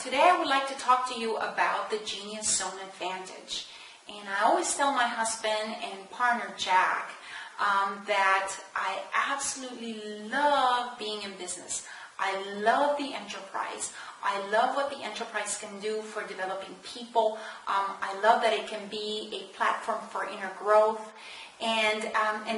Today I would like to talk to you about the Genius Zone Advantage. And I always tell my husband and partner Jack that I absolutely love being in business. I love the enterprise. I love what the enterprise can do for developing people. I love that it can be a platform for inner growth. And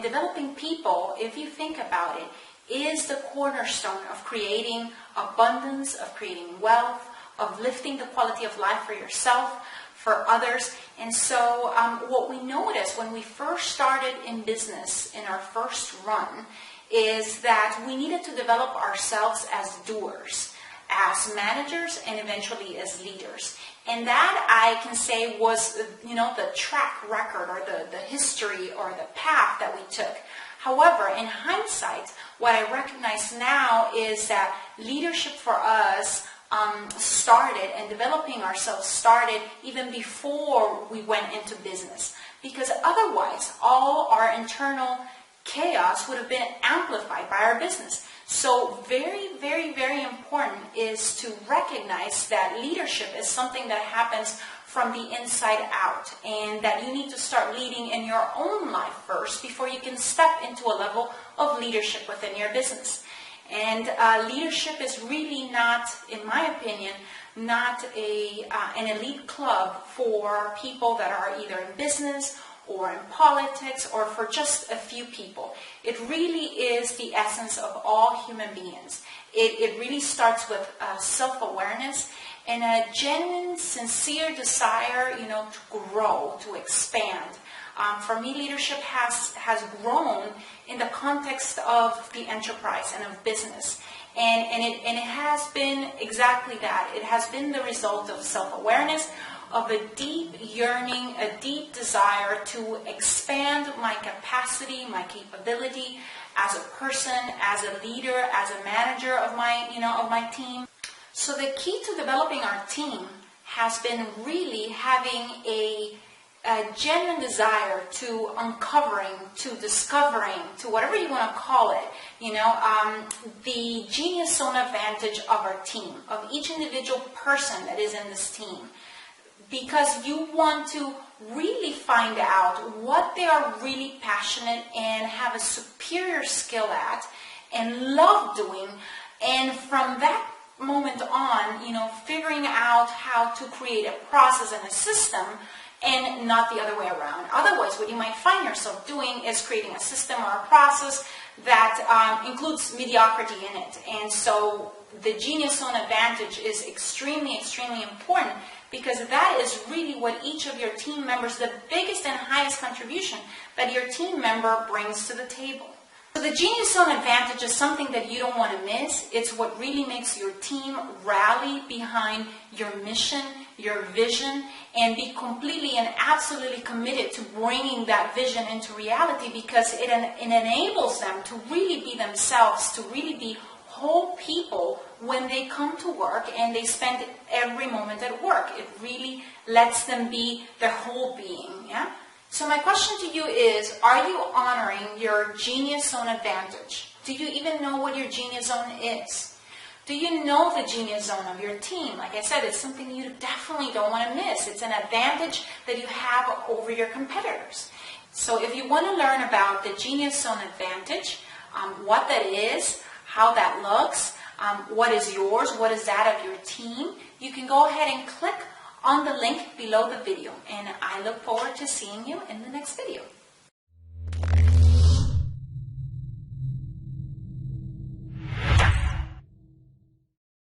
developing people, if you think about it, is the cornerstone of creating abundance, of creating wealth, of lifting the quality of life for yourself, for others. And so what we noticed when we first started in business, in our first run, is that we needed to develop ourselves as doers, as managers, and eventually as leaders. And that, I can say, was the track record or the history or the path that we took. However, in hindsight, what I recognize now is that leadership for us started, and developing ourselves started even before we went into business. Because otherwise, all our internal chaos would have been amplified by our business. So very, very, very important is to recognize that leadership is something that happens from the inside out, and that you need to start leading in your own life first before you can step into a level of leadership within your business. And leadership is really not, in my opinion, not an elite club for people that are either in business or in politics, or for just a few people. It really is the essence of all human beings. It really starts with self-awareness and a genuine, sincere desire, to grow, to expand. For me, leadership has grown in the context of the enterprise and of business. And it has been exactly that. It has been the result of self-awareness, of a deep yearning, a deep desire to expand my capacity, my capability as a person, as a leader, as a manager of my team. So the key to developing our team has been really having a genuine desire to uncovering, to discovering, to whatever you want to call it, the Genius Zone Advantage of our team, of each individual person that is in this team. Because you want to really find out what they are really passionate and have a superior skill at and love doing. And from that moment on, figuring out how to create a process and a system, and not the other way around. Otherwise, what you might find yourself doing is creating a system or a process that includes mediocrity in it. And so the Genius Zone Advantage is extremely, extremely important, because that is really what each of your team members, the biggest and highest contribution that your team member brings to the table. So the Genius Zone Advantage is something that you don't want to miss. It's what really makes your team rally behind your mission, your vision, and be completely and absolutely committed to bringing that vision into reality, because it enables them to really be themselves, to really be whole people when they come to work and they spend every moment at work. It really lets them be their whole being. Yeah? So my question to you is, are you honoring your Genius Zone Advantage? Do you even know what your Genius Zone is? Do you know the Genius Zone of your team? Like I said, it's something you definitely don't want to miss. It's an advantage that you have over your competitors. So if you want to learn about the Genius Zone Advantage, what that is, how that looks, what is yours, what is that of your team, you can go ahead and click on the link below the video. And I look forward to seeing you in the next video.